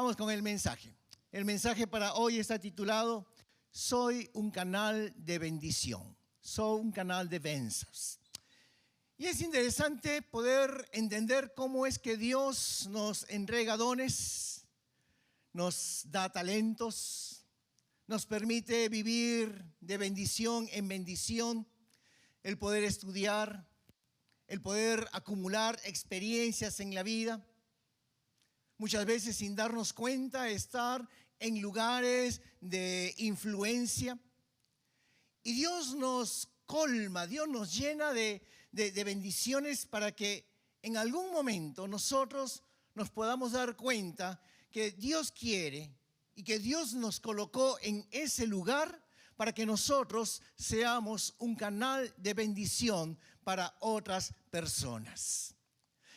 vamos con el mensaje. El mensaje para hoy está titulado Soy un canal de bendición. Soy un canal de bênçãos. Y es interesante poder entender cómo es que Dios nos entrega dones, nos da talentos, nos permite vivir de bendición en bendición, el poder estudiar, el poder acumular experiencias en la vida. Muchas veces sin darnos cuenta, estar en lugares de influencia. Y Dios nos colma, Dios nos llena de bendiciones para que en algún momento nosotros nos podamos dar cuenta que Dios quiere y que Dios nos colocó en ese lugar para que nosotros seamos un canal de bendición para otras personas.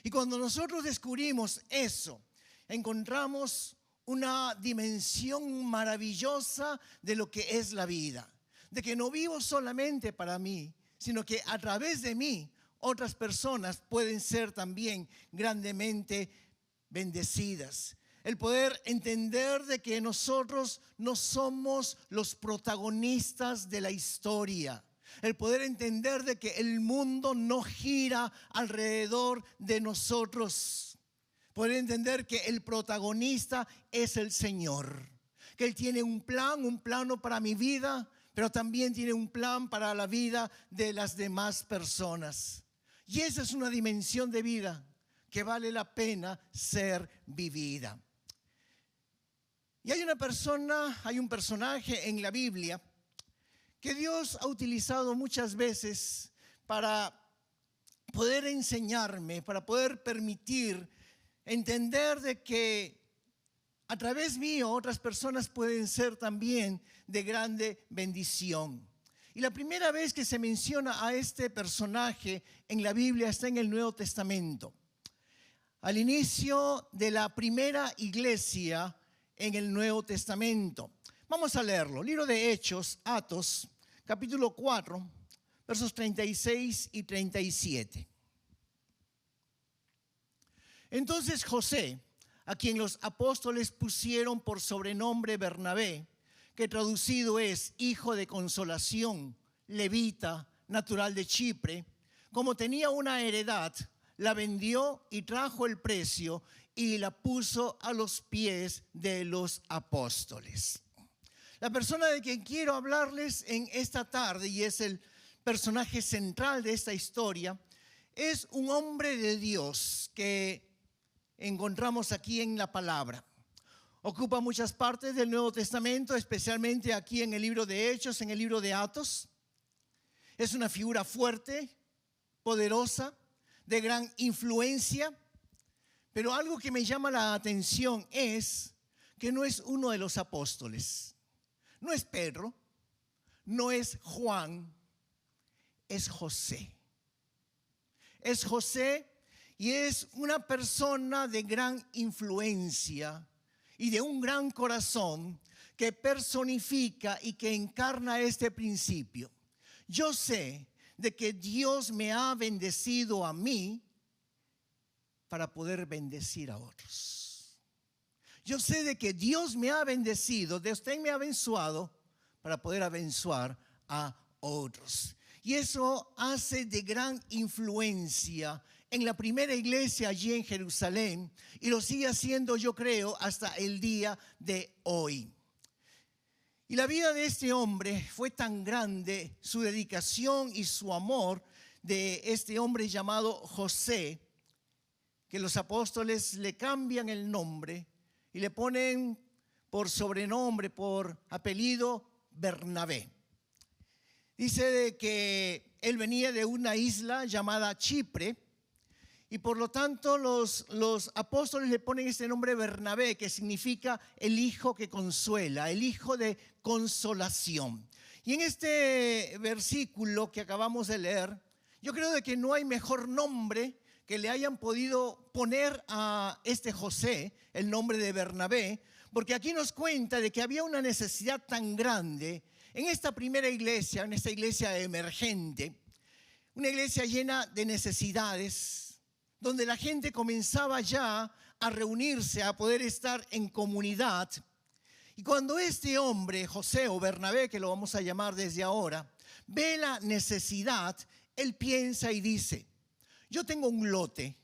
Y cuando nosotros descubrimos eso, encontramos una dimensión maravillosa de lo que es la vida. De que no vivo solamente para mí, sino que a través de mí otras personas pueden ser también grandemente bendecidas. El poder entender de que nosotros no somos los protagonistas de la historia. El poder entender de que el mundo no gira alrededor de nosotros. Poder entender que el protagonista es el Señor. Que Él tiene un plano para mi vida, pero también tiene un plan para la vida de las demás personas. Y esa es una dimensión de vida que vale la pena ser vivida. Y hay un personaje en la Biblia que Dios ha utilizado muchas veces para poder enseñarme, para poder permitir entender de que a través mío otras personas pueden ser también de grande bendición. Y la primera vez que se menciona a este personaje en la Biblia está en el Nuevo Testamento. Al inicio de la primera iglesia en el Nuevo Testamento. Vamos a leerlo. Libro de Hechos, Atos, capítulo 4, versos 36 y 37. Entonces José, a quien los apóstoles pusieron por sobrenombre Bernabé, que traducido es hijo de consolación, levita, natural de Chipre, como tenía una heredad, la vendió y trajo el precio y la puso a los pies de los apóstoles. La persona de quien quiero hablarles en esta tarde, y es el personaje central de esta historia, es un hombre de Dios que encontramos aquí en la palabra. Ocupa muchas partes del Nuevo Testamento, especialmente aquí en el libro de Hechos, en el libro de Atos. Es una figura fuerte, poderosa, de gran influencia, pero algo que me llama la atención es que no es uno de los apóstoles, no es Pedro, no es Juan, es José. Es José. Y es una persona de gran influencia y de un gran corazón que personifica y que encarna este principio. Yo sé de que Dios me ha bendecido a mí para poder bendecir a otros. Yo sé de que Dios me ha bendecido, de usted me ha abençoado para poder abençoar a otros. Y eso hace de gran influencia en la primera iglesia allí en Jerusalén, y lo sigue haciendo, yo creo, hasta el día de hoy. Y la vida de este hombre fue tan grande, su dedicación y su amor de este hombre llamado José, que los apóstoles le cambian el nombre y le ponen por sobrenombre, por apellido, Bernabé. Dice de que él venía de una isla llamada Chipre, y por lo tanto los apóstoles le ponen este nombre Bernabé, que significa el hijo que consuela, el hijo de consolación. Y en este versículo que acabamos de leer, yo creo de que no hay mejor nombre que le hayan podido poner a este José, el nombre de Bernabé, porque aquí nos cuenta de que había una necesidad tan grande en esta primera iglesia, en esta iglesia emergente, una iglesia llena de necesidades, donde la gente comenzaba ya a reunirse, a poder estar en comunidad. Y cuando este hombre, José o Bernabé, que lo vamos a llamar desde ahora, ve la necesidad, él piensa y dice: yo tengo un lote,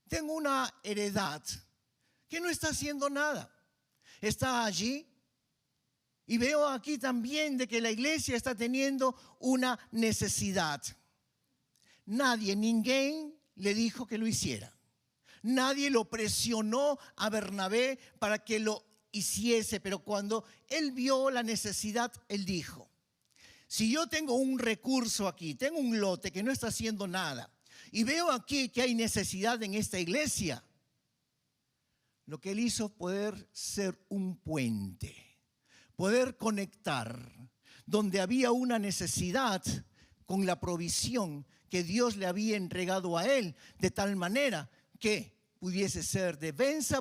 tengo una heredad que no está haciendo nada. Está allí y veo aquí también de que la iglesia está teniendo una necesidad. Ninguém le dijo que lo hiciera. Nadie lo presionó a Bernabé para que lo hiciese, pero cuando él vio la necesidad, él dijo: si yo tengo un recurso aquí, tengo un lote que no está haciendo nada, y veo aquí que hay necesidad en esta iglesia, lo que él hizo poder ser un puente, poder conectar donde había una necesidad con la provisión que Dios le había entregado a él, de tal manera que pudiese ser de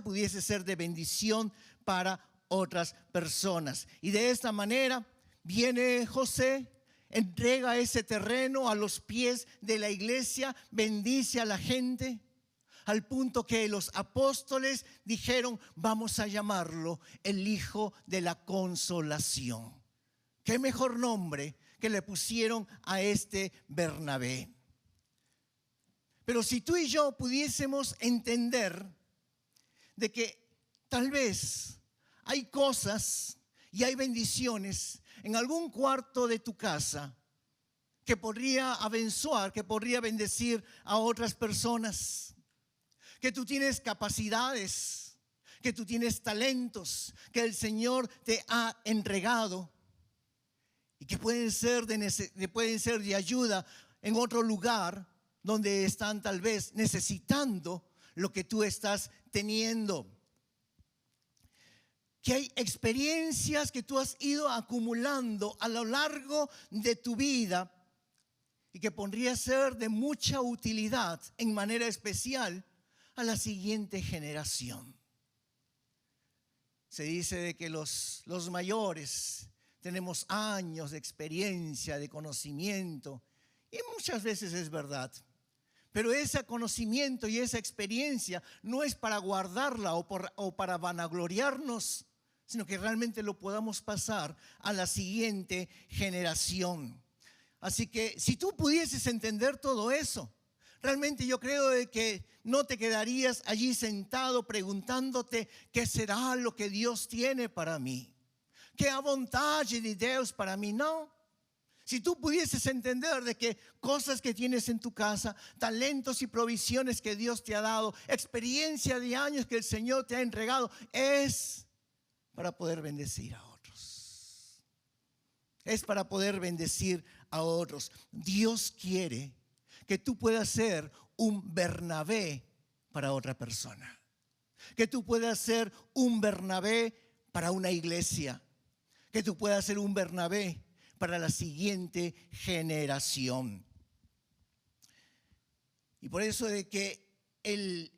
pudiese ser de bendición para otras personas. Y de esta manera viene José, entrega ese terreno a los pies de la iglesia, bendice a la gente, al punto que los apóstoles dijeron: vamos a llamarlo el Hijo de la Consolación. ¿Qué mejor nombre que le pusieron a este Bernabé? Pero si tú y yo pudiésemos entender de que tal vez hay cosas y hay bendiciones en algún cuarto de tu casa que podría abençoar, que podría bendecir a otras personas, que tú tienes capacidades, que tú tienes talentos que el Señor te ha entregado y que pueden ser de ayuda en otro lugar donde están tal vez necesitando lo que tú estás teniendo. Que hay experiencias que tú has ido acumulando a lo largo de tu vida y que podría ser de mucha utilidad en manera especial a la siguiente generación. Se dice de que los mayores tenemos años de experiencia, de conocimiento, y muchas veces es verdad. Pero ese conocimiento y esa experiencia no es para guardarla o para vanagloriarnos, sino que realmente lo podamos pasar a la siguiente generación. Así que si tú pudieses entender todo eso, realmente yo creo de que no te quedarías allí sentado preguntándote: ¿qué será lo que Dios tiene para mí? ¿Qué a vontade de Dios para mí? No. Si tú pudieses entender de que cosas que tienes en tu casa, talentos y provisiones que Dios te ha dado, experiencia de años que el Señor te ha entregado, es para poder bendecir a otros. Es para poder bendecir a otros. Dios quiere que tú puedas ser un Bernabé para otra persona. Que tú puedas ser un Bernabé para una iglesia. Que tú puedas ser un Bernabé para la siguiente generación. Y por eso de que el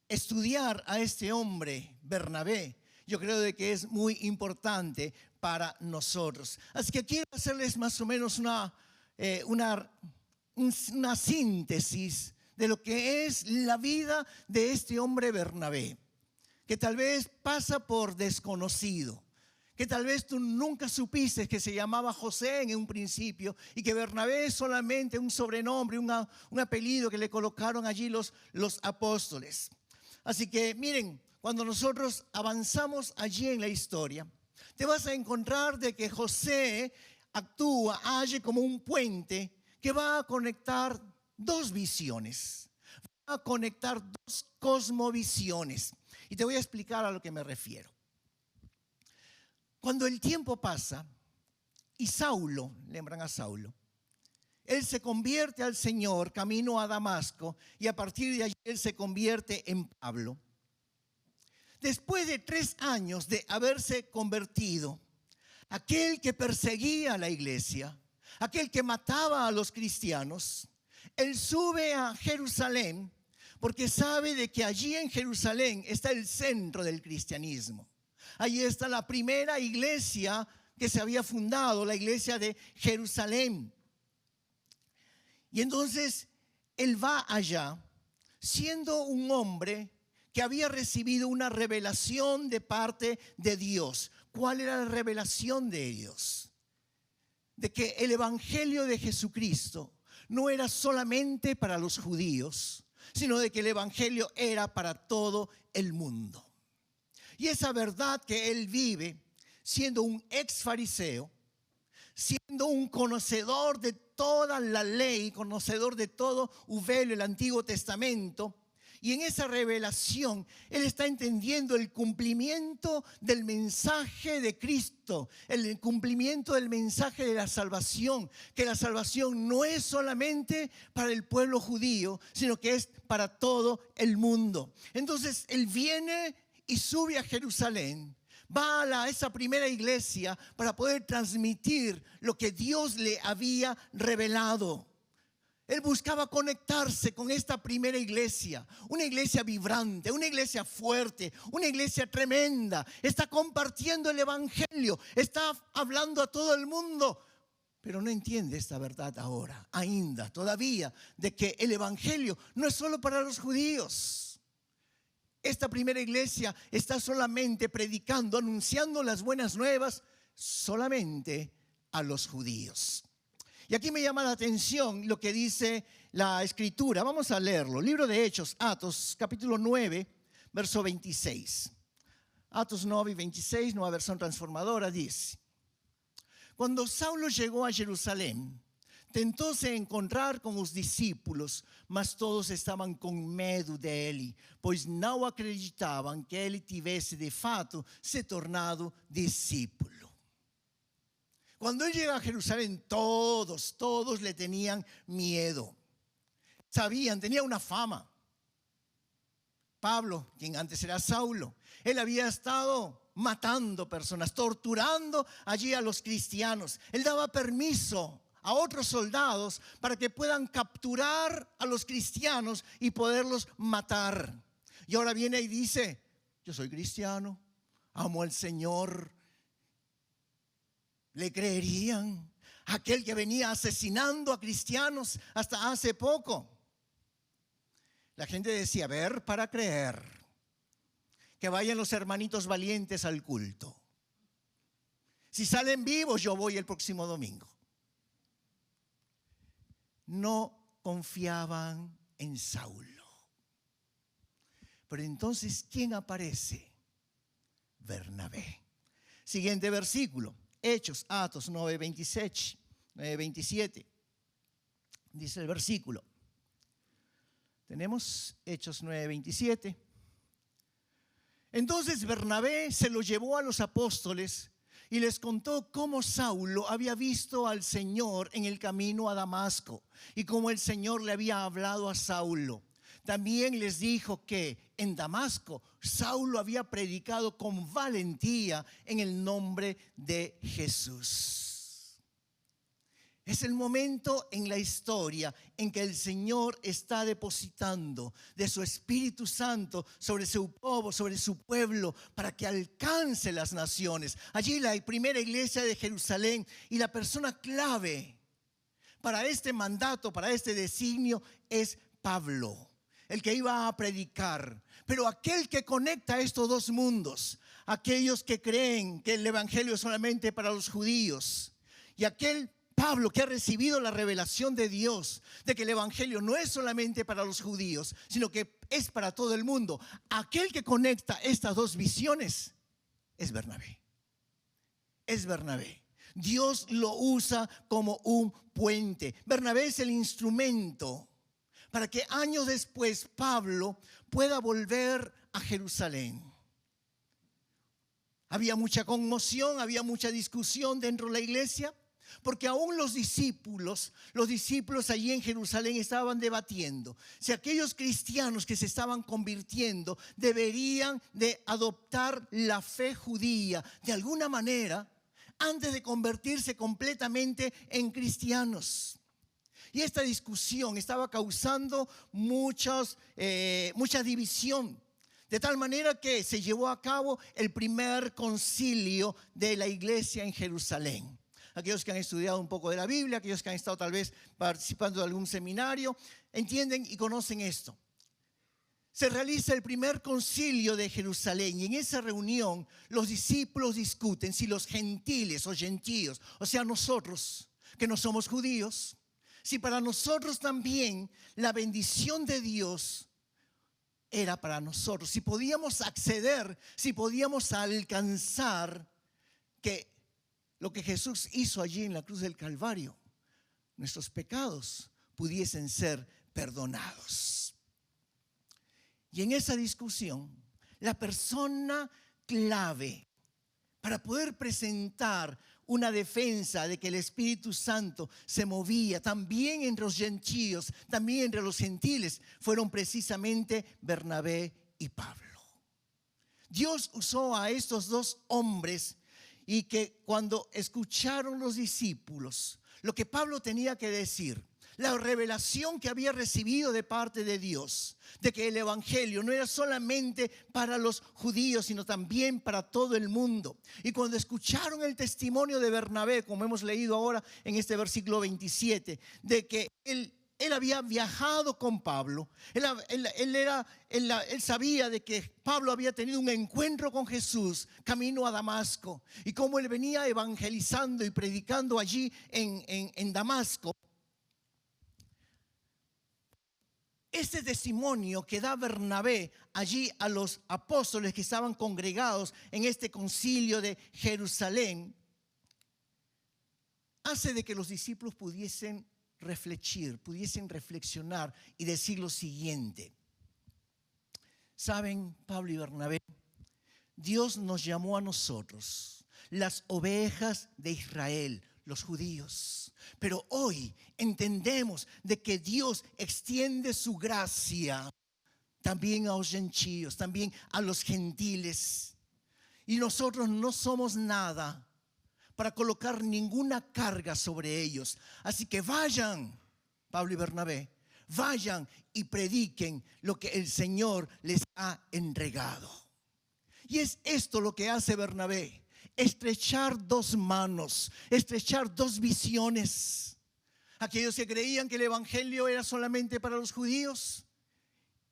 estudiar a este hombre, Bernabé, yo creo de que es muy importante para nosotros. Así que quiero hacerles más o menos una síntesis de lo que es la vida de este hombre Bernabé, que tal vez pasa por desconocido, que tal vez tú nunca supiste que se llamaba José en un principio y que Bernabé es solamente un sobrenombre, un apellido que le colocaron allí los apóstoles. Así que miren, cuando nosotros avanzamos allí en la historia, te vas a encontrar de que José age como un puente que va a conectar dos visiones, va a conectar dos cosmovisiones. Y te voy a explicar a lo que me refiero. Cuando el tiempo pasa y Saulo, lembran a Saulo, él se convierte al Señor camino a Damasco y a partir de allí él se convierte en Pablo. Después de 3 años de haberse convertido, aquel que perseguía a la iglesia, aquel que mataba a los cristianos, él sube a Jerusalén porque sabe de que allí en Jerusalén está el centro del cristianismo. Allí está la primera iglesia que se había fundado, la iglesia de Jerusalén. Y entonces él va allá siendo un hombre que había recibido una revelación de parte de Dios. ¿Cuál era la revelación de Dios? De que el evangelio de Jesucristo no era solamente para los judíos, sino de que el evangelio era para todo el mundo. Y esa verdad que él vive, siendo un ex fariseo, siendo un conocedor de toda la ley, conocedor de todo el Antiguo Testamento, y en esa revelación él está entendiendo el cumplimiento del mensaje de Cristo, el cumplimiento del mensaje de la salvación, que la salvación no es solamente para el pueblo judío, sino que es para todo el mundo. Entonces él viene y sube a Jerusalén, va a esa primera iglesia para poder transmitir lo que Dios le había revelado. Él buscaba conectarse con esta primera iglesia, una iglesia vibrante, una iglesia fuerte, una iglesia tremenda. Está compartiendo el evangelio, está hablando a todo el mundo, pero no entiende esta verdad ahora, ainda, todavía, de que el evangelio no es solo para los judíos. Esta primera iglesia está solamente predicando, anunciando las buenas nuevas solamente a los judíos. Y aquí me llama la atención lo que dice la Escritura. Vamos a leerlo. Libro de Hechos, Atos, capítulo 9, verso 26. Atos 9 y 26, nueva versión transformadora, dice: Cuando Saulo llegó a Jerusalém, tentóse encontrar com os discípulos, mas todos estavam com medo dele, pois não acreditavam que ele tivesse de fato se tornado discípulo. Cuando él llega a Jerusalén, todos le tenían miedo. Sabían, tenía una fama. Pablo, quien antes era Saulo, él había estado matando personas, torturando allí a los cristianos. Él daba permiso a otros soldados para que puedan capturar a los cristianos y poderlos matar. Y ahora viene y dice: yo soy cristiano, amo al Señor. ¿Le creerían? Aquel que venía asesinando a cristianos hasta hace poco. La gente decía: a ver, para creer, que vayan los hermanitos valientes al culto. Si salen vivos, yo voy el próximo domingo. No confiaban en Saulo. Pero entonces, ¿quién aparece? Bernabé. Siguiente versículo. Hechos, Atos 9, 27. Dice el versículo. Tenemos Hechos 9, 27. Entonces Bernabé se lo llevó a los apóstoles y les contó cómo Saulo había visto al Señor en el camino a Damasco y cómo el Señor le había hablado a Saulo. También les dijo que en Damasco Saulo había predicado con valentía en el nombre de Jesús. Es el momento en la historia en que el Señor está depositando de su Espíritu Santo sobre su pueblo, para que alcance las naciones. Allí la primera iglesia de Jerusalén, y la persona clave para este mandato, para este designio, es Pablo, el que iba a predicar. Pero aquel que conecta estos dos mundos, aquellos que creen que el evangelio es solamente para los judíos, y aquel Pablo que ha recibido la revelación de Dios de que el evangelio no es solamente para los judíos, sino que es para todo el mundo. Aquel que conecta estas dos visiones es Bernabé. Es Bernabé. Dios lo usa como un puente. Bernabé es el instrumento para que años después Pablo pueda volver a Jerusalén. Había mucha conmoción, había mucha discusión dentro de la iglesia, porque aún los discípulos allí en Jerusalén estaban debatiendo si aquellos cristianos que se estaban convirtiendo deberían de adoptar la fe judía de alguna manera antes de convertirse completamente en cristianos. Y esta discusión estaba causando mucha división, de tal manera que se llevó a cabo el primer concilio de la iglesia en Jerusalén. Aquellos que han estudiado un poco de la Biblia, aquellos que han estado tal vez participando de algún seminario, entienden y conocen esto. se realiza el primer concilio de Jerusalén y en esa reunión los discípulos discuten si los gentiles o gentíos, o sea nosotros que no somos judíos, si para nosotros también la bendición de Dios era para nosotros, si podíamos acceder, si podíamos alcanzar que lo que Jesús hizo allí en la cruz del Calvario, nuestros pecados pudiesen ser perdonados. Y en esa discusión, la persona clave para poder presentar una defensa de que el Espíritu Santo se movía también entre los gentiles, también entre los gentiles, fueron precisamente Bernabé y Pablo. Dios usó a estos dos hombres y que cuando escucharon los discípulos lo que Pablo tenía que decir, la revelación que había recibido de parte de Dios, de que el evangelio no era solamente para los judíos, sino también para todo el mundo. Y cuando escucharon el testimonio de Bernabé, como hemos leído ahora en este versículo 27, de que él había viajado con Pablo, él sabía de que Pablo había tenido un encuentro con Jesús camino a Damasco, y cómo él venía evangelizando y predicando allí en Damasco. Este testimonio que da Bernabé allí a los apóstoles que estaban congregados en este concilio de Jerusalén hace de que los discípulos pudiesen reflexionar y decir lo siguiente. ¿Saben, Pablo y Bernabé? Dios nos llamó a nosotros, las ovejas de Israel, los judíos. Pero hoy entendemos de que Dios extiende su gracia también a los gentiles, también a los gentiles. Y nosotros no somos nada para colocar ninguna carga sobre ellos. Así que vayan, Pablo y Bernabé, vayan y prediquen lo que el Señor les ha entregado. Y es esto lo que hace Bernabé. Estrechar dos manos, estrechar dos visiones. Aquellos que creían que el evangelio era solamente para los judíos,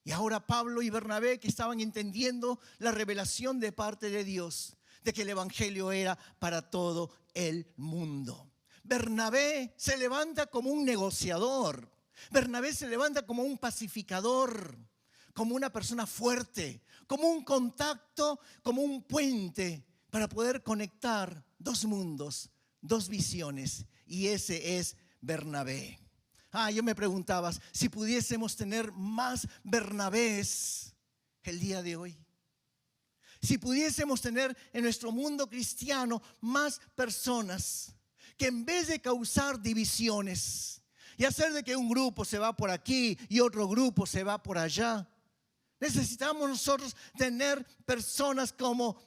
y ahora Pablo y Bernabé que estaban entendiendo la revelación de parte de Dios, de que el evangelio era para todo el mundo. Bernabé se levanta como un negociador, Bernabé se levanta como un pacificador, como una persona fuerte, como un contacto, como un puente para poder conectar dos mundos, dos visiones, y ese es Bernabé. Yo me preguntaba si pudiésemos tener más Bernabés el día de hoy. Si pudiésemos tener en nuestro mundo cristiano más personas que en vez de causar divisiones y hacer de que un grupo se va por aquí y otro grupo se va por allá, necesitamos nosotros tener personas como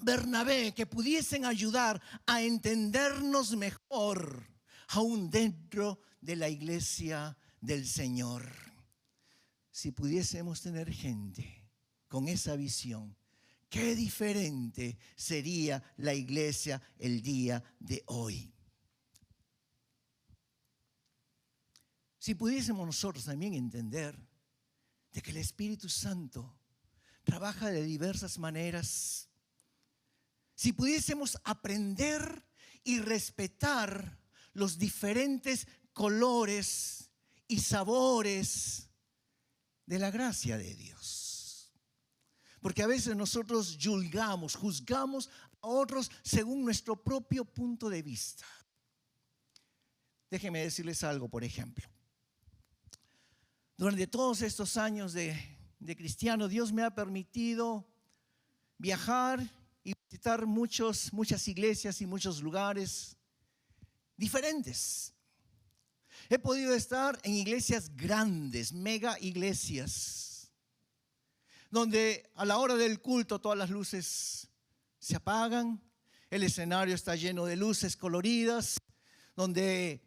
Bernabé que pudiesen ayudar a entendernos mejor, aún dentro de la iglesia del Señor. Si pudiésemos tener gente con esa visión, qué diferente sería la iglesia el día de hoy. Si pudiésemos nosotros también entender de que el Espíritu Santo trabaja de diversas maneras, si pudiésemos aprender y respetar los diferentes colores y sabores de la gracia de Dios. Porque a veces nosotros juzgamos a otros según nuestro propio punto de vista. Déjenme decirles algo, por ejemplo. Durante todos estos años de cristiano, Dios me ha permitido viajar y visitar muchas iglesias y muchos lugares diferentes. He podido estar en iglesias grandes, mega iglesias, donde a la hora del culto todas las luces se apagan, el escenario está lleno de luces coloridas, donde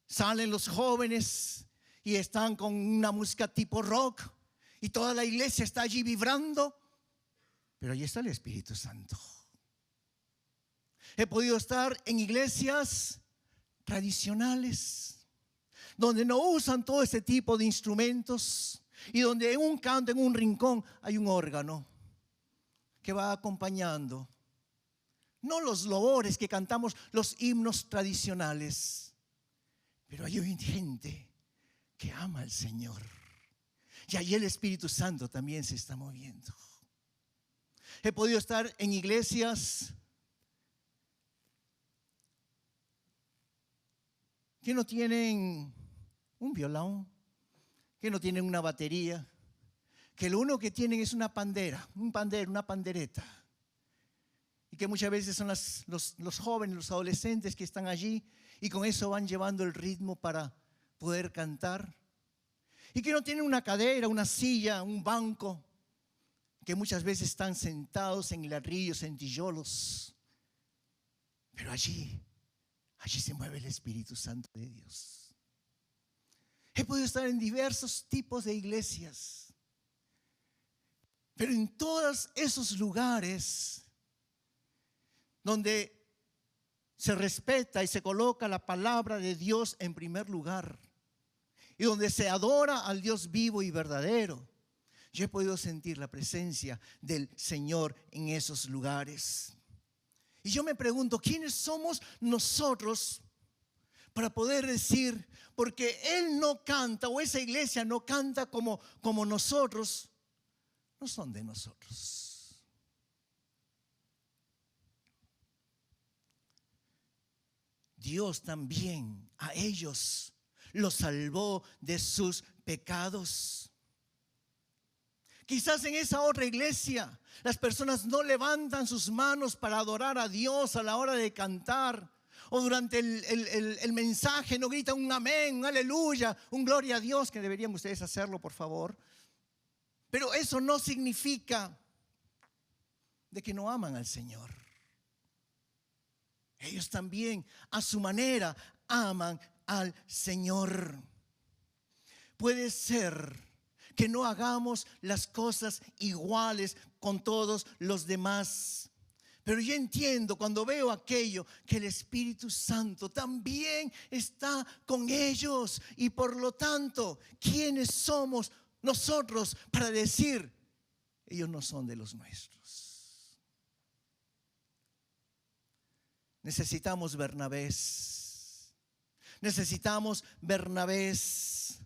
salen los jóvenes y están con una música tipo rock y toda la iglesia está allí vibrando. Pero ahí está el Espíritu Santo. He podido estar en iglesias tradicionales, donde no usan todo ese tipo de instrumentos, Y donde en un canto, en un rincón, hay un órgano que va acompañando. No los loores que cantamos, los himnos tradicionales. Pero hay gente que ama al Señor. Y ahí el Espíritu Santo también se está moviendo. He podido estar en iglesias que no tienen un violón, que no tienen una batería, que lo único que tienen es una pandera, un pandero, una pandereta. Y que muchas veces son los jóvenes, los adolescentes que están allí y con eso van llevando el ritmo para poder cantar. Y que no tienen una cadera, una silla, un banco, que muchas veces están sentados en ladrillos, en tijolos. Pero allí se mueve el Espíritu Santo de Dios. He podido estar en diversos tipos de iglesias. Pero en todos esos lugares donde se respeta y se coloca la palabra de Dios en primer lugar y donde se adora al Dios vivo y verdadero, yo he podido sentir la presencia del Señor en esos lugares. Y yo me pregunto, ¿quiénes somos nosotros para poder decir, porque Él no canta o esa iglesia no canta como nosotros, no son de nosotros? Dios también a ellos los salvó de sus pecados. Quizás en esa otra iglesia las personas no levantan sus manos para adorar a Dios a la hora de cantar. O durante el mensaje no gritan un amén, un aleluya, un gloria a Dios, que deberían ustedes hacerlo, por favor. Pero eso no significa de que no aman al Señor. Ellos también, a su manera, aman al Señor. Puede ser que no hagamos las cosas iguales con todos los demás. Pero yo entiendo cuando veo aquello que el Espíritu Santo también está con ellos. Y por lo tanto, ¿quiénes somos nosotros para decir, ellos no son de los nuestros? Necesitamos Bernabés. Necesitamos Bernabés.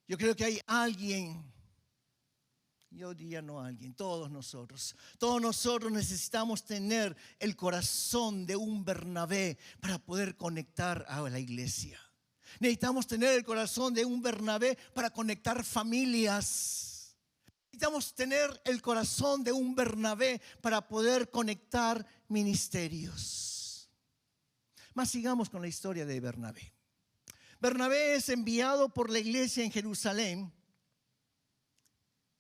Yo creo que hay alguien, yo diría no alguien, todos nosotros necesitamos tener el corazón de un Bernabé para poder conectar a la iglesia. Necesitamos tener el corazón de un Bernabé para conectar familias. Necesitamos tener el corazón de un Bernabé para poder conectar ministerios. Mas sigamos con la historia de Bernabé. Bernabé es enviado por la iglesia en Jerusalén,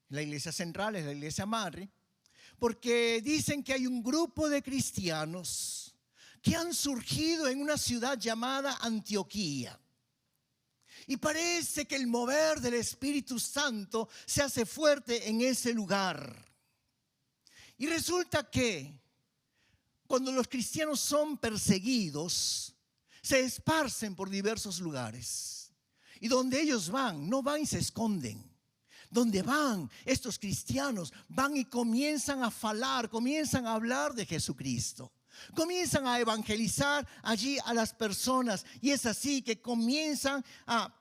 la iglesia central, es la iglesia madre, porque dicen que hay un grupo de cristianos que han surgido en una ciudad llamada Antioquía. Y parece que el mover del Espíritu Santo se hace fuerte en ese lugar. Y resulta que cuando los cristianos son perseguidos, se esparcen por diversos lugares. Y donde ellos van, no van y se esconden. Donde van estos cristianos, van y comienzan a falar, comienzan a hablar de Jesucristo. Comienzan a evangelizar allí a las personas. Y es así que comienzan a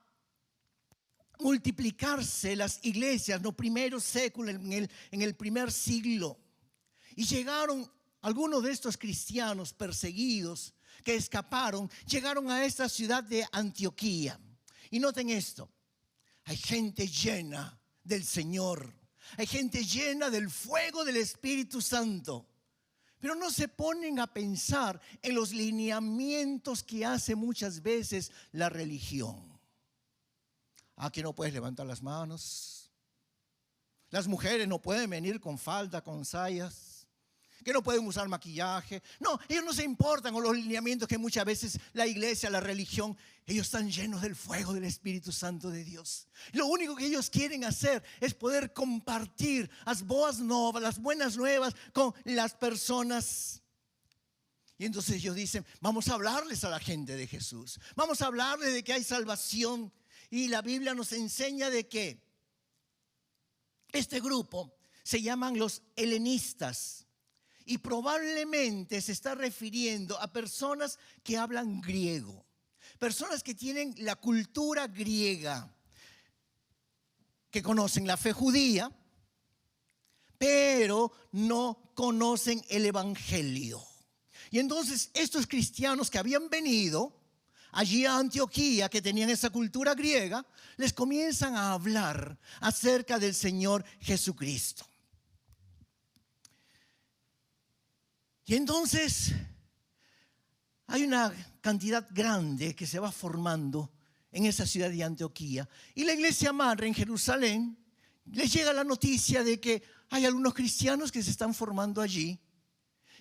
multiplicarse las iglesias, los primeros séculos, en el primer siglo. Y llegaron algunos de estos cristianos perseguidos que escaparon, llegaron a esta ciudad de Antioquía. Y noten esto, hay gente llena del Señor, hay gente llena del fuego del Espíritu Santo, pero no se ponen a pensar en los lineamientos que hace muchas veces la religión. Aquí no puedes levantar las manos, las mujeres no pueden venir con falda, con sayas, que no pueden usar maquillaje. No, ellos no se importan con los lineamientos que muchas veces la iglesia, la religión, ellos están llenos del fuego del Espíritu Santo de Dios. Lo único que ellos quieren hacer es poder compartir las boas novas, las buenas nuevas con las personas. Y entonces ellos dicen, vamos a hablarles a la gente de Jesús. Vamos a hablarles de que hay salvación. Y la Biblia nos enseña de que Este grupo se llaman los helenistas y probablemente se está refiriendo a personas que hablan griego, personas que tienen la cultura griega, que conocen la fe judía, pero no conocen el evangelio. Y entonces estos cristianos que habían venido allí a Antioquía, que tenían esa cultura griega, les comienzan a hablar acerca del Señor Jesucristo. Y entonces hay una cantidad grande que se va formando en esa ciudad de Antioquía. Y la iglesia madre en Jerusalén les llega la noticia de que hay algunos cristianos que se están formando allí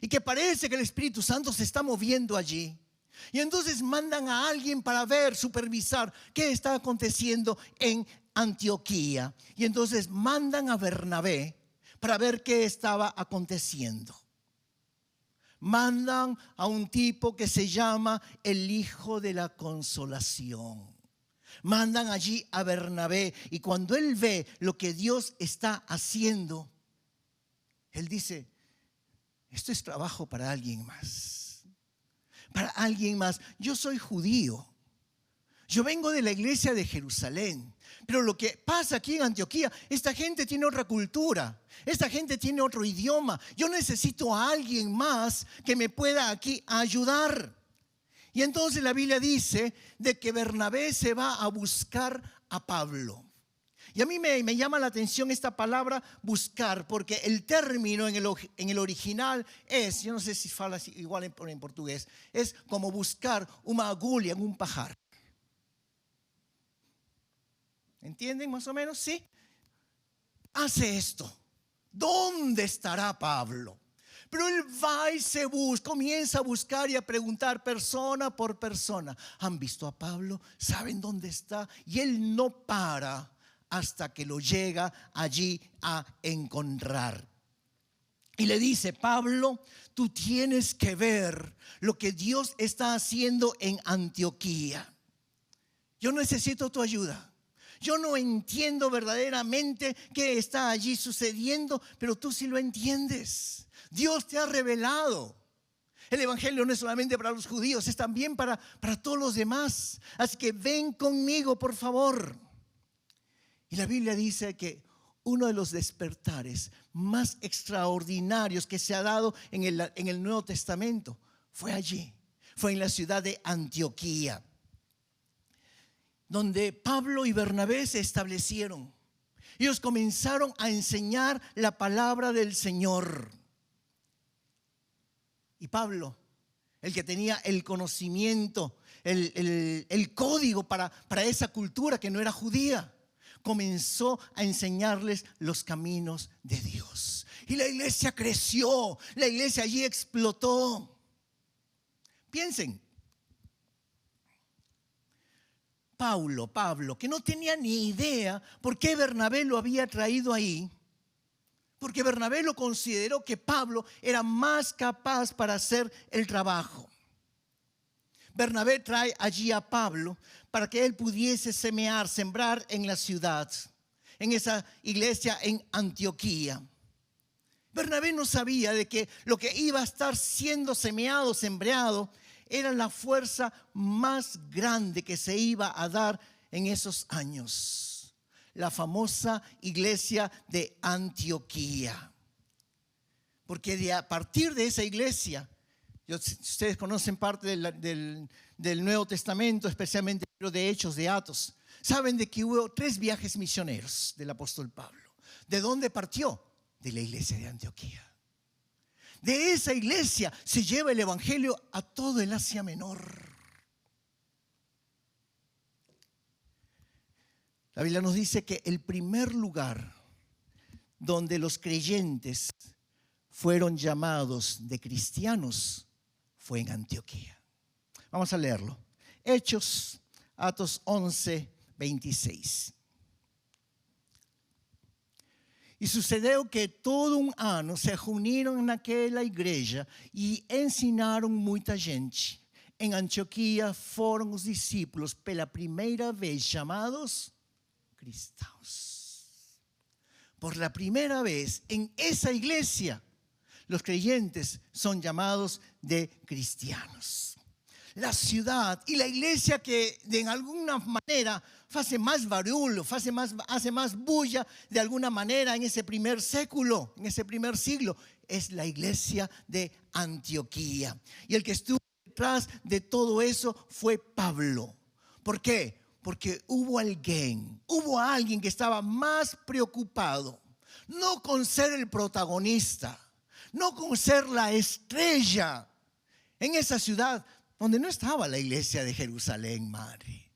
y que parece que el Espíritu Santo se está moviendo allí. Y entonces mandan a alguien para ver, supervisar qué está aconteciendo en Antioquía. Y entonces mandan a Bernabé para ver qué estaba aconteciendo. Mandan a un tipo que se llama el Hijo de la Consolación. Mandan allí a Bernabé y cuando él ve lo que Dios está haciendo, él dice, esto es trabajo para alguien más. Para alguien más. Yo soy judío. Yo vengo de la iglesia de Jerusalén. Pero lo que pasa aquí en Antioquía, esta gente tiene otra cultura. Esta gente tiene otro idioma. Yo necesito a alguien más que me pueda aquí ayudar. Y entonces la Biblia dice de que Bernabé se va a buscar a Pablo. Y a mí me llama la atención esta palabra buscar, porque el término en el original es, yo no sé si fala igual en portugués, es como buscar una agulha en un pajar. ¿Entienden más o menos? Sí. Hace esto. ¿Dónde estará Pablo? Pero él va y se busca, comienza a buscar y a preguntar persona por persona. ¿Han visto a Pablo? ¿Saben dónde está? Y él no para hasta que lo llega allí a encontrar. Y le dice, Pablo, tú tienes que ver lo que Dios está haciendo en Antioquía. Yo necesito tu ayuda. Yo no entiendo verdaderamente qué está allí sucediendo, pero tú sí lo entiendes. Dios te ha revelado. El evangelio no es solamente para los judíos, es también para todos los demás. Así que ven conmigo, por favor. Y la Biblia dice que uno de los despertares más extraordinarios que se ha dado en el Nuevo Testamento fue allí, fue en la ciudad de Antioquía, donde Pablo y Bernabé se establecieron. Ellos comenzaron a enseñar la palabra del Señor. Y Pablo, el que tenía el conocimiento, el código para esa cultura que no era judía, comenzó a enseñarles los caminos de Dios. Y la iglesia creció, la iglesia allí explotó. Piensen, Pablo, que no tenía ni idea por qué Bernabé lo había traído ahí, porque Bernabé lo consideró que Pablo era más capaz para hacer el trabajo. Bernabé trae allí a Pablo para que él pudiese sembrar en la ciudad, en esa iglesia en Antioquía. Bernabé no sabía de que lo que iba a estar siendo sembrado, era la fuerza más grande que se iba a dar en esos años. La famosa iglesia de Antioquía. Porque a partir de esa iglesia, ustedes conocen parte del Nuevo Testamento, especialmente el libro de Hechos, de Atos. Saben de que hubo 3 viajes misioneros del apóstol Pablo. ¿De dónde partió? De la iglesia de Antioquía. De esa iglesia se lleva el evangelio a todo el Asia Menor. La Biblia nos dice que el primer lugar donde los creyentes fueron llamados de cristianos fue en Antioquía. Vamos a leerlo. Hechos, Atos 11, 26. E sucedeu que todo ano se reuniram naquela igreja e ensinaram muita gente. Em Antioquia foram os discípulos pela primeira vez chamados cristãos. por la primera vez en esa iglesia, los creyentes son llamados de cristianos. La ciudad y la iglesia que de alguna manera hace más barullo, hace más bulla de alguna manera en ese primer século, en ese primer siglo, es la iglesia de Antioquía. Y el que estuvo detrás de todo eso fue Pablo. ¿Por qué? Porque hubo alguien que estaba más preocupado, no con ser el protagonista, no con ser la estrella en esa ciudad donde no estaba la iglesia de Jerusalén, madre.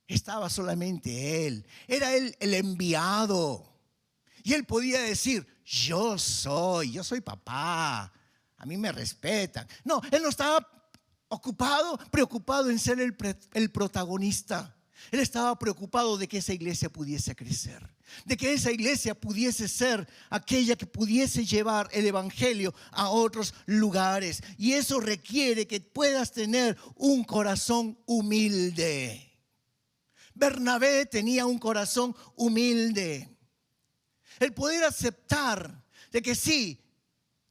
Estaba solamente él. Era él el enviado. Y él podía decir, yo soy papá. A mí me respetan. No, él no estaba preocupado en ser el protagonista. Él estaba preocupado de que esa iglesia pudiese crecer, de que esa iglesia pudiese ser aquella que pudiese llevar el evangelio a otros lugares. Y eso requiere que puedas tener un corazón humilde. Bernabé tenía un corazón humilde. El poder aceptar de que sí,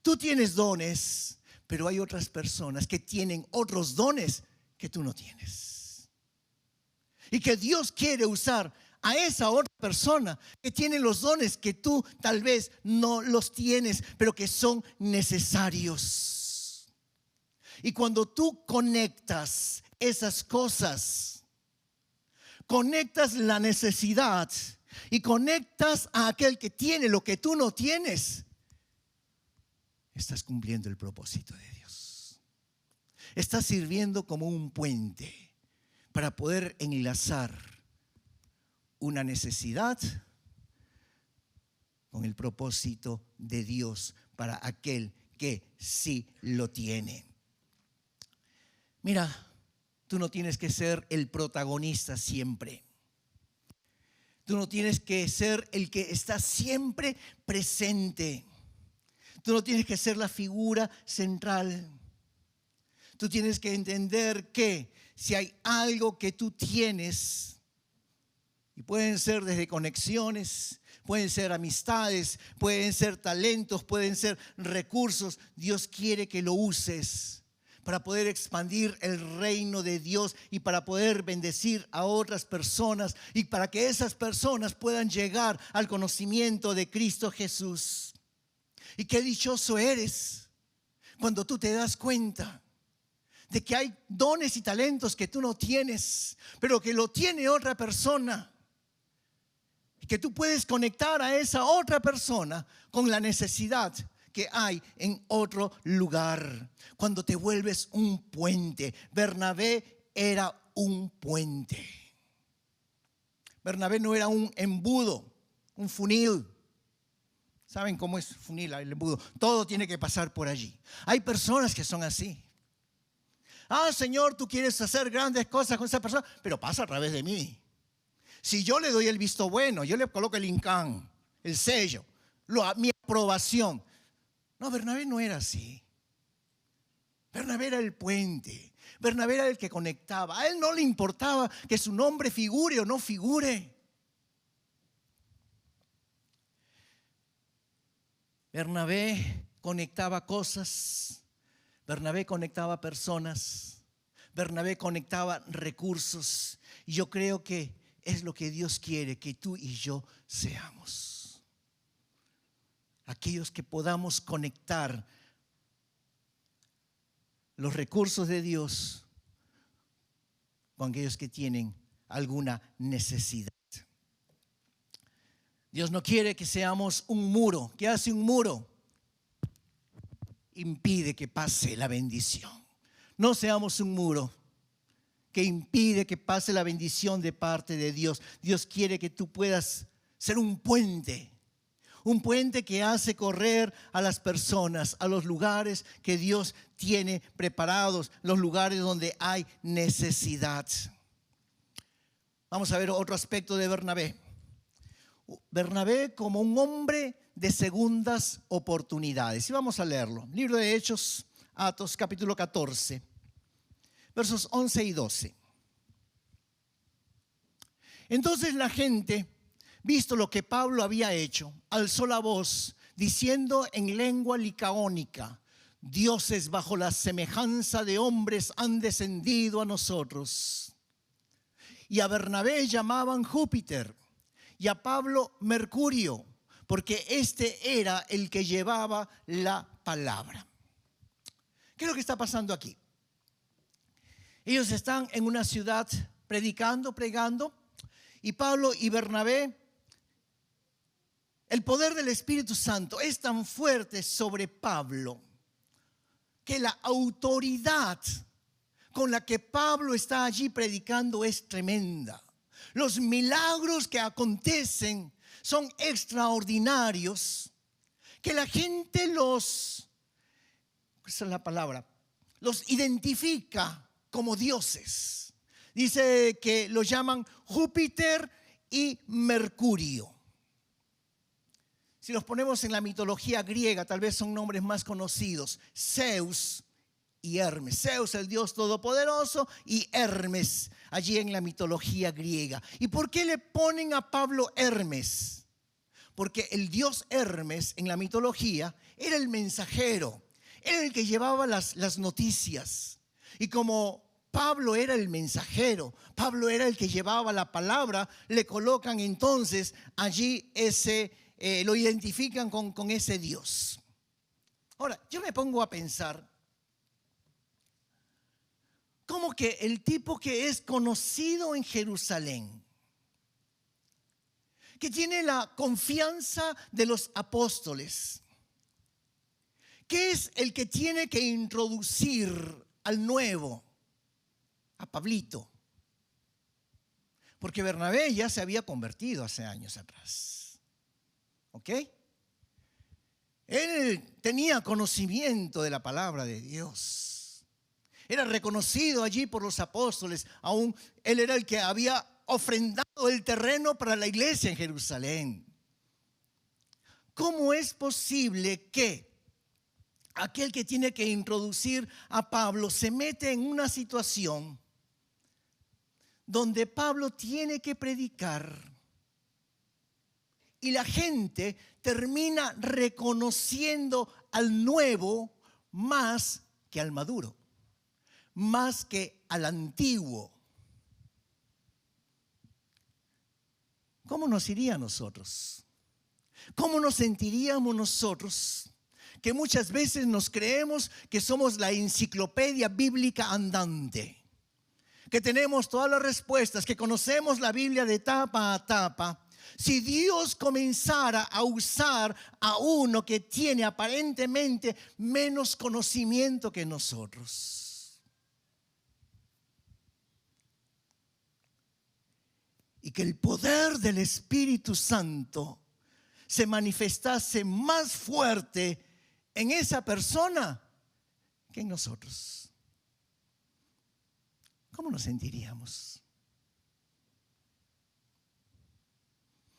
tú tienes dones, pero hay otras personas que tienen otros dones que tú no tienes. Y que Dios quiere usar a esa otra persona que tiene los dones que tú tal vez no los tienes, pero que son necesarios. Y cuando tú conectas esas cosas, conectas la necesidad y conectas a aquel que tiene lo que tú no tienes, estás cumpliendo el propósito de Dios. Estás sirviendo como un puente para poder enlazar una necesidad con el propósito de Dios para aquel que sí lo tiene. Mira, tú no tienes que ser el protagonista siempre. Tú no tienes que ser el que está siempre presente. Tú no tienes que ser la figura central. Tú tienes que entender que si hay algo que tú tienes, y pueden ser desde conexiones, pueden ser amistades, pueden ser talentos, pueden ser recursos, Dios quiere que lo uses para poder expandir el reino de Dios y para poder bendecir a otras personas y para que esas personas puedan llegar al conocimiento de Cristo Jesús. Y qué dichoso eres cuando tú te das cuenta de que hay dones y talentos que tú no tienes, pero que lo tiene otra persona. Y que tú puedes conectar a esa otra persona con la necesidad que hay en otro lugar. Cuando te vuelves un puente. Bernabé era un puente. Bernabé no era un embudo, un funil. ¿Saben cómo es funil, el embudo? Todo tiene que pasar por allí. Hay personas que son así. Señor, tú quieres hacer grandes cosas con esa persona, pero pasa a través de mí. Si yo le doy el visto bueno, yo le coloco el INCAN, el sello, mi aprobación. No, Bernabé no era así. Bernabé era el puente. Bernabé era el que conectaba. A él no le importaba que su nombre figure o no figure. Bernabé conectaba cosas. Bernabé conectaba personas. Bernabé conectaba recursos. Y yo creo que es lo que Dios quiere que tú y yo seamos. Aquellos que podamos conectar los recursos de Dios con aquellos que tienen alguna necesidad. Dios no quiere que seamos un muro. ¿Qué hace un muro? Impide que pase la bendición. No seamos un muro que impide que pase la bendición de parte de Dios. Dios quiere que tú puedas ser un puente que hace correr a las personas a los lugares que Dios tiene preparados, los lugares donde hay necesidad. Vamos a ver otro aspecto de Bernabé. Bernabé como un hombre de segundas oportunidades. Y vamos a leerlo. Libro de Hechos, Atos, capítulo 14, versos 11 y 12. Entonces la gente visto lo que Pablo había hecho, alzó la voz diciendo en lengua licaónica: dioses bajo la semejanza de hombres han descendido a nosotros. Y a Bernabé llamaban Júpiter y a Pablo Mercurio, porque este era el que llevaba la palabra. ¿Qué es lo que está pasando aquí? Ellos están en una ciudad predicando, pregando, y Pablo y Bernabé, el poder del Espíritu Santo es tan fuerte sobre Pablo que la autoridad con la que Pablo está allí predicando es tremenda. Los milagros que acontecen son extraordinarios, que la gente esa es la palabra, los identifica como dioses. Dice que los llaman Júpiter y Mercurio. Si los ponemos en la mitología griega, tal vez son nombres más conocidos: Zeus y Hermes. Zeus, el Dios todopoderoso, y Hermes, allí en la mitología griega. ¿Y por qué le ponen a Pablo Hermes? Porque el dios Hermes en la mitología era el mensajero, era el que llevaba las noticias. Y como Pablo era el mensajero, Pablo era el que llevaba la palabra, le colocan entonces allí lo identifican con ese Dios. Ahora, yo me pongo a pensar, ¿cómo que el tipo que es conocido en Jerusalén, que tiene la confianza de los apóstoles, que es el que tiene que introducir al nuevo, a Pablito? Porque Bernabé ya se había convertido hace años atrás. ¿Ok? Él tenía conocimiento de la palabra de Dios. Era reconocido allí por los apóstoles. Aún él era el que había ofrendado el terreno para la iglesia en Jerusalén. ¿Cómo es posible que aquel que tiene que introducir a Pablo se mete en una situación donde Pablo tiene que predicar y la gente termina reconociendo al nuevo más que al maduro, más que al antiguo? ¿Cómo nos iría a nosotros? ¿Cómo nos sentiríamos nosotros que muchas veces nos creemos que somos la enciclopedia bíblica andante, que tenemos todas las respuestas, que conocemos la Biblia de tapa a tapa? Si Dios comenzara a usar a uno que tiene aparentemente menos conocimiento que nosotros, y que el poder del Espíritu Santo se manifestase más fuerte en esa persona que en nosotros, ¿cómo nos sentiríamos?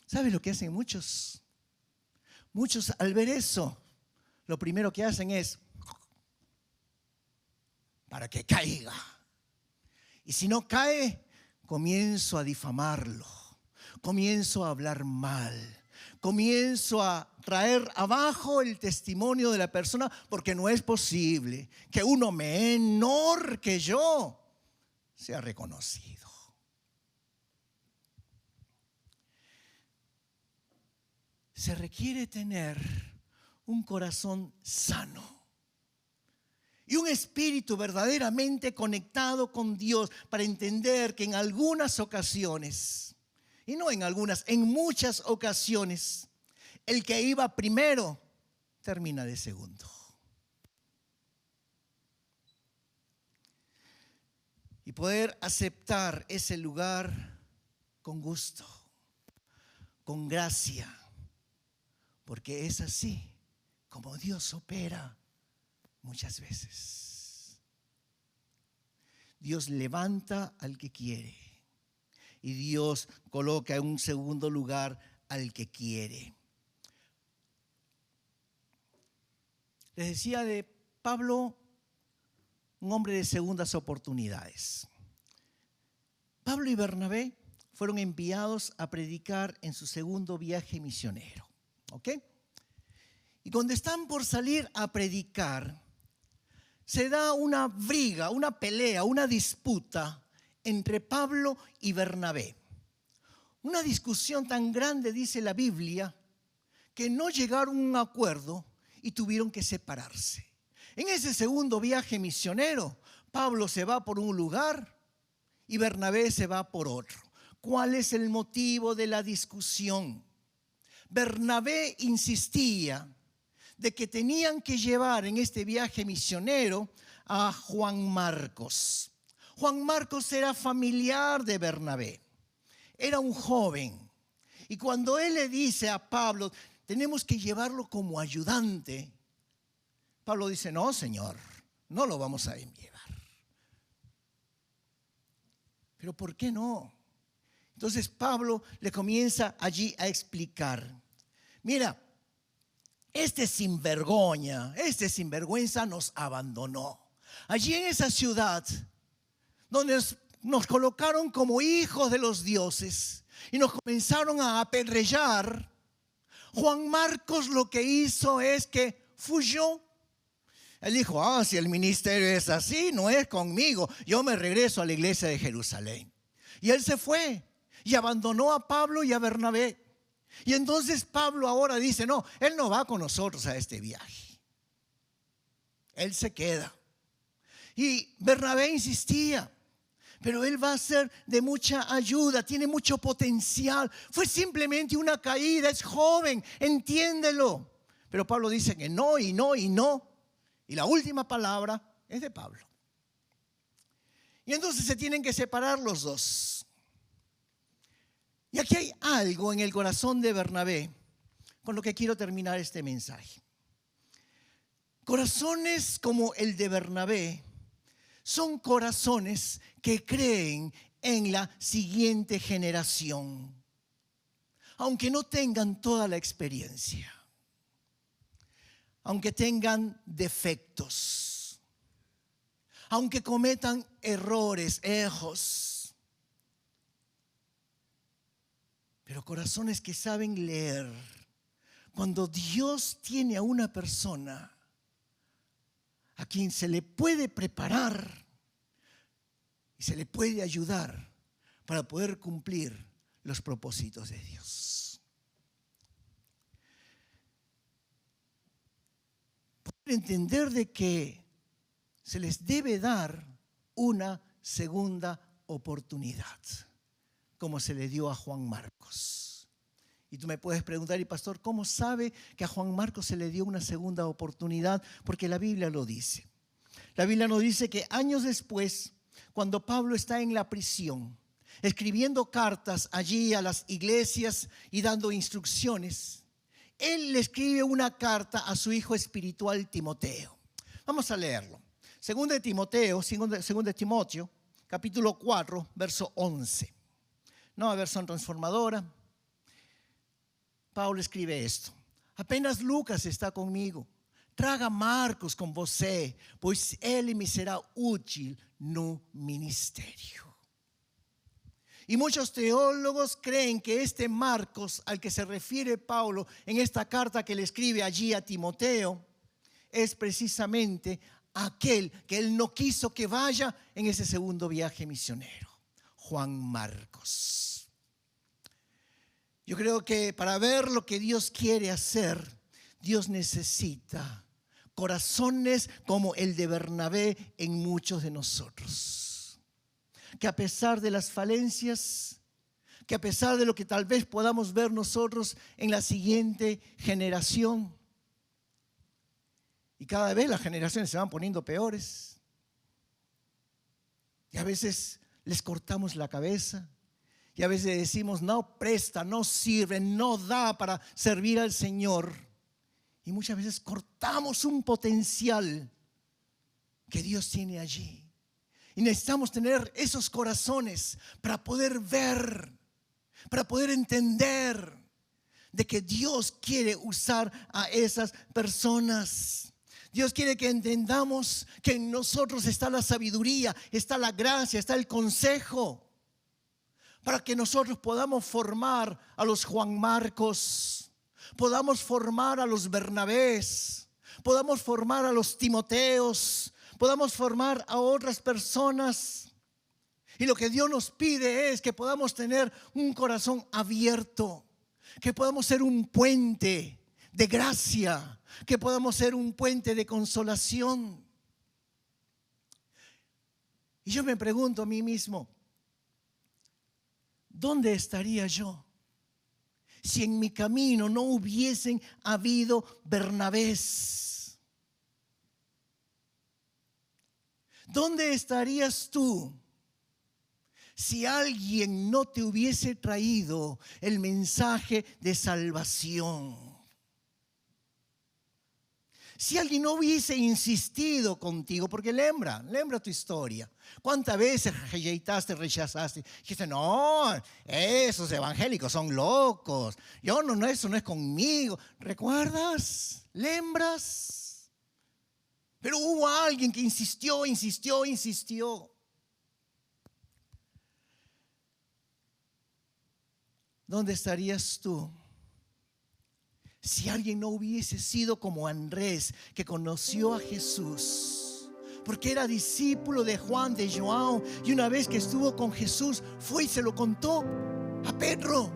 ¿Sabe lo que hacen muchos? Muchos al ver eso, lo primero que hacen es para que caiga. Y si no cae, comienzo a difamarlo, comienzo a hablar mal, comienzo a traer abajo el testimonio de la persona, porque no es posible que uno menor que yo sea reconocido. Se requiere tener un corazón sano y un espíritu verdaderamente conectado con Dios para entender que en algunas ocasiones, y no en algunas, en muchas ocasiones, el que iba primero termina de segundo. Y poder aceptar ese lugar con gusto, con gracia, porque es así como Dios opera muchas veces. Dios levanta al que quiere y Dios coloca en un segundo lugar al que quiere. Les decía de Pablo, un hombre de segundas oportunidades. Pablo y Bernabé fueron enviados a predicar en su segundo viaje misionero. ¿Ok? Y cuando están por salir a predicar, se da una briga, una pelea, una disputa entre Pablo y Bernabé. Una discusión tan grande, dice la Biblia, que no llegaron a un acuerdo y tuvieron que separarse. En ese segundo viaje misionero, Pablo se va por un lugar y Bernabé se va por otro. ¿Cuál es el motivo de la discusión? Bernabé insistía de que tenían que llevar en este viaje misionero a Juan Marcos. Juan Marcos era familiar de Bernabé, era un joven. Y cuando él le dice a Pablo, tenemos que llevarlo como ayudante, Pablo dice, no, Señor, no lo vamos a llevar. ¿Pero por qué no? Entonces Pablo le comienza allí a explicar. Mira, este sinvergüenza nos abandonó. Allí en esa ciudad, donde nos colocaron como hijos de los dioses y nos comenzaron a apedrear, Juan Marcos lo que hizo es que huyó. Él dijo, si el ministerio es así, no es conmigo. Yo me regreso a la iglesia de Jerusalén. Y él se fue y abandonó a Pablo y a Bernabé. Y entonces Pablo ahora dice, no, él no va con nosotros a este viaje. Él se queda. Y Bernabé insistía, pero él va a ser de mucha ayuda, tiene mucho potencial. Fue simplemente una caída, es joven, entiéndelo. Pero Pablo dice que no y no y no. Y la última palabra es de Pablo. Y entonces se tienen que separar los dos. Y aquí hay algo en el corazón de Bernabé con lo que quiero terminar este mensaje. Corazones como el de Bernabé son corazones que creen en la siguiente generación, aunque no tengan toda la experiencia, aunque tengan defectos, aunque cometan errores, pero corazones que saben leer. Cuando Dios tiene a una persona a quien se le puede preparar y se le puede ayudar para poder cumplir los propósitos de Dios. Poder entender de que se les debe dar una segunda oportunidad, como se le dio a Juan Marcos. Y tú me puedes preguntar, y pastor, ¿cómo sabe que a Juan Marcos se le dio una segunda oportunidad? Porque la Biblia lo dice. La Biblia nos dice que años después, cuando Pablo está en la prisión, escribiendo cartas allí a las iglesias y dando instrucciones, él le escribe una carta a su hijo espiritual Timoteo. Vamos a leerlo. Segundo de Timoteo, capítulo 4, verso 11. Nueva versión transformadora. Pablo escribe esto: apenas Lucas está conmigo, traga Marcos con você, pois ele me será útil no ministerio. Y muchos teólogos creen que este Marcos al que se refiere Pablo en esta carta que le escribe allí a Timoteo es precisamente aquel que él no quiso que vaya en ese segundo viaje misionero, Juan Marcos. Yo creo que para ver lo que Dios quiere hacer, Dios necesita corazones como el de Bernabé en muchos de nosotros. Que a pesar de las falencias, que a pesar de lo que tal vez podamos ver nosotros en la siguiente generación, y cada vez las generaciones se van poniendo peores, y a veces les cortamos la cabeza, y a veces decimos, no presta, no sirve, no da para servir al Señor. Y muchas veces cortamos un potencial que Dios tiene allí. Y necesitamos tener esos corazones para poder ver, para poder entender de que Dios quiere usar a esas personas. Dios quiere que entendamos que en nosotros está la sabiduría, está la gracia, está el consejo, para que nosotros podamos formar a los Juan Marcos, podamos formar a los Bernabés, podamos formar a los Timoteos, podamos formar a otras personas. Y lo que Dios nos pide es que podamos tener un corazón abierto, que podamos ser un puente de gracia, que podamos ser un puente de consolación. Y yo me pregunto a mí mismo, ¿dónde estaría yo si en mi camino no hubiesen habido Bernabés? ¿Dónde estarías tú si alguien no te hubiese traído el mensaje de salvación? Si alguien no hubiese insistido contigo, porque lembra tu historia. ¿Cuántas veces rechazaste? Dijiste, no, esos evangélicos son locos. Eso no es conmigo. ¿Recuerdas? ¿Lembras? Pero hubo alguien que insistió. ¿Dónde estarías tú si alguien no hubiese sido como Andrés, que conoció a Jesús? Porque era discípulo de Juan, de João, y una vez que estuvo con Jesús, fue y se lo contó a Pedro.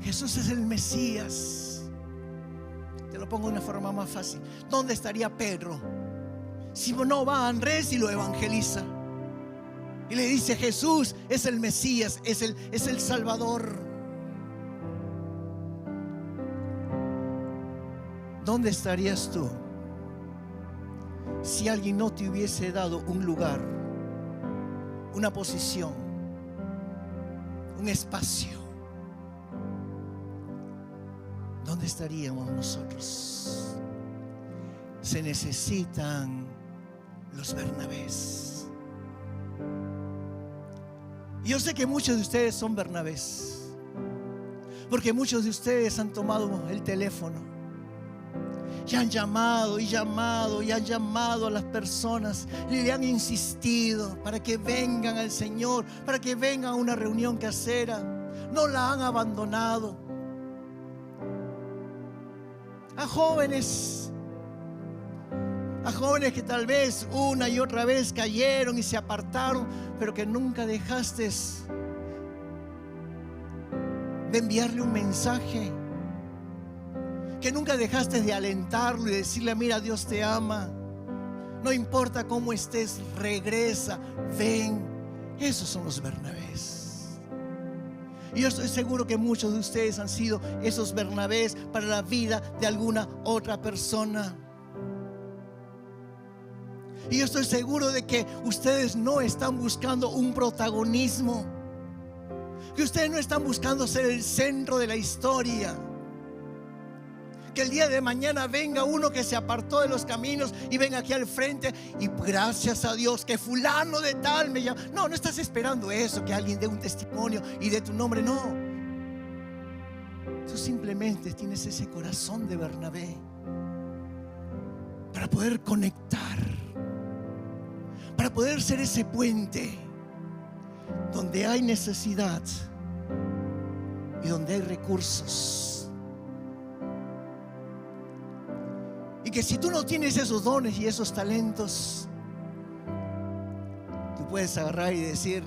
Jesús es el Mesías. Te lo pongo de una forma más fácil. ¿Dónde estaría Pedro si no va a Andrés y lo evangeliza? Y le dice, Jesús es el Mesías, es el Salvador. ¿Dónde estarías tú si alguien no te hubiese dado un lugar, una posición, un espacio? ¿Dónde estaríamos nosotros? Se necesitan los Bernabés. Yo sé que muchos de ustedes son Bernabés, porque muchos de ustedes han tomado el teléfono y han llamado a las personas y le han insistido para que vengan al Señor, para que vengan a una reunión casera. No la han abandonado. A jóvenes que tal vez una y otra vez cayeron y se apartaron, pero que nunca dejaste de enviarle un mensaje, que nunca dejaste de alentarlo y decirle, mira, Dios te ama, no importa cómo estés, regresa, ven. Esos son los Bernabés. Y yo estoy seguro que muchos de ustedes han sido esos Bernabés para la vida de alguna otra persona. Y yo estoy seguro de que ustedes no están buscando un protagonismo, que ustedes no están buscando ser el centro de la historia, que el día de mañana venga uno que se apartó de los caminos y venga aquí al frente y gracias a Dios que fulano de tal me llama. No estás esperando eso, que alguien dé un testimonio y dé tu nombre, no. Tú simplemente tienes ese corazón de Bernabé para poder conectar, para poder ser ese puente donde hay necesidad y donde hay recursos. Y que si tú no tienes esos dones y esos talentos, tú puedes agarrar y decir,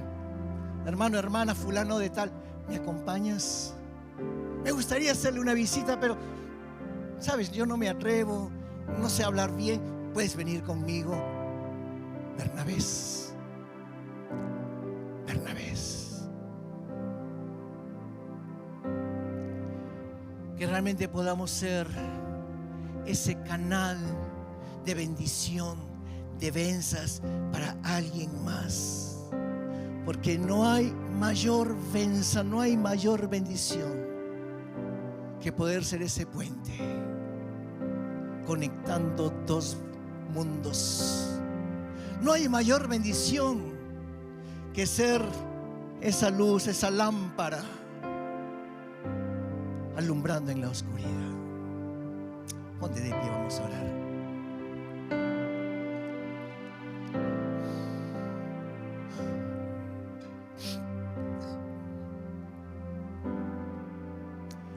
hermano, hermana, fulano de tal, ¿me acompañas? Me gustaría hacerle una visita, pero sabes, yo no me atrevo, no sé hablar bien. Puedes venir conmigo. Bernabés. Que realmente podamos ser ese canal de bendición, de benzas para alguien más. Porque no hay mayor benza, no hay mayor bendición que poder ser ese puente conectando dos mundos. No hay mayor bendición que ser esa luz, esa lámpara alumbrando en la oscuridad. Ponte de pie, vamos a orar.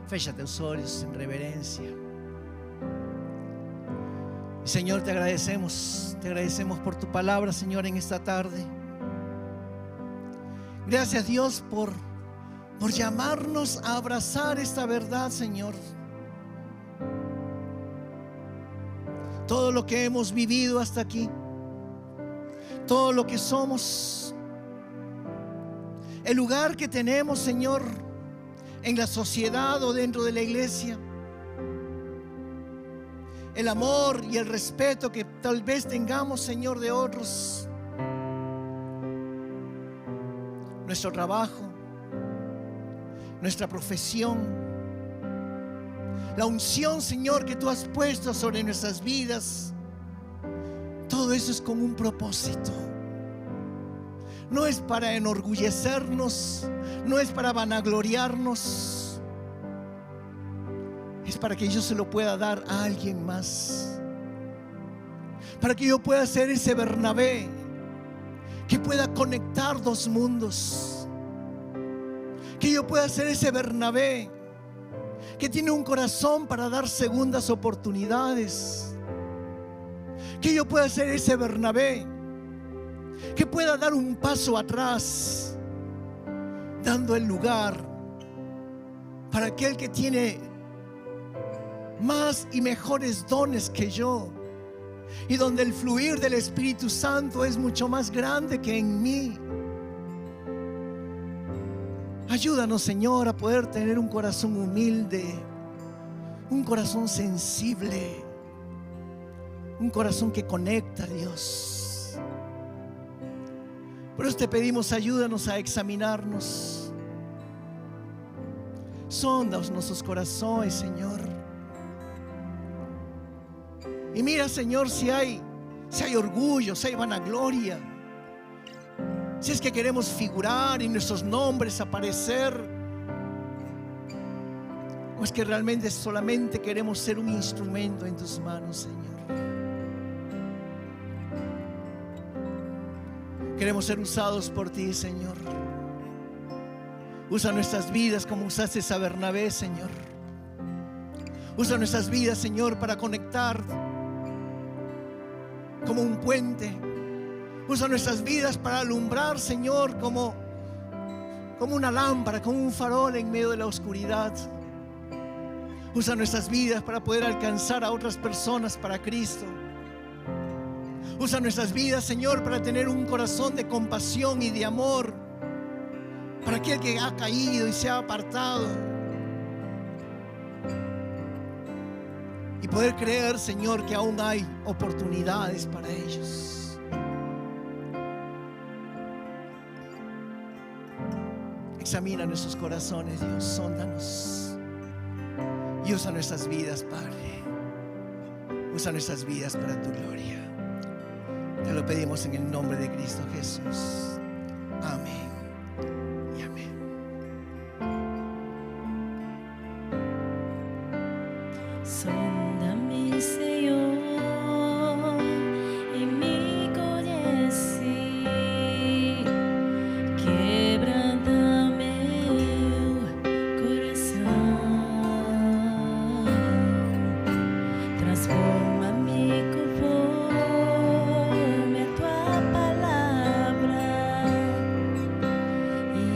Fecha tus ojos en reverencia. Y Señor, te agradecemos por tu palabra, Señor, en esta tarde. Gracias, Dios, por llamarnos a abrazar esta verdad, Señor. Todo lo que hemos vivido hasta aquí, todo lo que somos, el lugar que tenemos, Señor, en la sociedad o dentro de la iglesia, el amor y el respeto que tal vez tengamos, Señor, de otros, nuestro trabajo, nuestra profesión, la unción, Señor, que tú has puesto sobre nuestras vidas. Todo eso es con un propósito. No es para enorgullecernos, no es para vanagloriarnos, es para que yo se lo pueda dar a alguien más, para que yo pueda ser ese Bernabé que pueda conectar dos mundos, que yo pueda ser ese Bernabé que tiene un corazón para dar segundas oportunidades, que yo pueda ser ese Bernabé que pueda dar un paso atrás, dando el lugar para aquel que tiene más y mejores dones que yo, y donde el fluir del Espíritu Santo es mucho más grande que en mí. Ayúdanos, Señor, a poder tener un corazón humilde, un corazón sensible, un corazón que conecta a Dios. Por eso te pedimos, ayúdanos a examinarnos. Sondaos nuestros corazones, Señor. Y mira, Señor, si hay orgullo, si hay vanagloria, si es que queremos figurar y nuestros nombres aparecer, o es que realmente solamente queremos ser un instrumento en tus manos, Señor. Queremos ser usados por ti, Señor. Usa nuestras vidas como usaste a Bernabé, Señor. Usa nuestras vidas, Señor, para conectar como un puente. Usa nuestras vidas para alumbrar, Señor, como una lámpara, como un farol en medio de la oscuridad. Usa nuestras vidas para poder alcanzar a otras personas para Cristo. Usa nuestras vidas, Señor, para tener un corazón de compasión y de amor para aquel que ha caído y se ha apartado, y poder creer, Señor, que aún hay oportunidades para ellos. Examina nuestros corazones, Dios, sóndanos y usa nuestras vidas, Padre. Usa nuestras vidas para tu gloria. Te lo pedimos en el nombre de Cristo Jesús. Amén y amén. Sonda-me, Senhor, e me conhece. Quebranta meu coração. Transforma-me conforme a tua palavra. E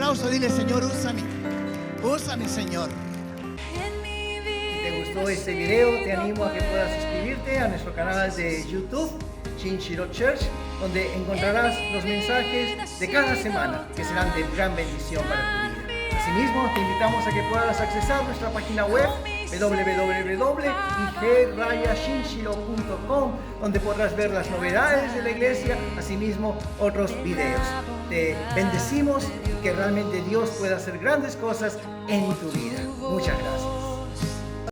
aplauso, dile, Señor, úsame. Úsame, Señor. Si te gustó este video, te animo a que puedas suscribirte a nuestro canal de YouTube, Shinshiro Church, donde encontrarás los mensajes de cada semana que serán de gran bendición para tu vida. Asimismo, te invitamos a que puedas accesar nuestra página web www.ig-shinshiro.com, donde podrás ver las novedades de la iglesia, asimismo otros videos. Te bendecimos, que realmente Dios pueda hacer grandes cosas en tu vida. Muchas gracias.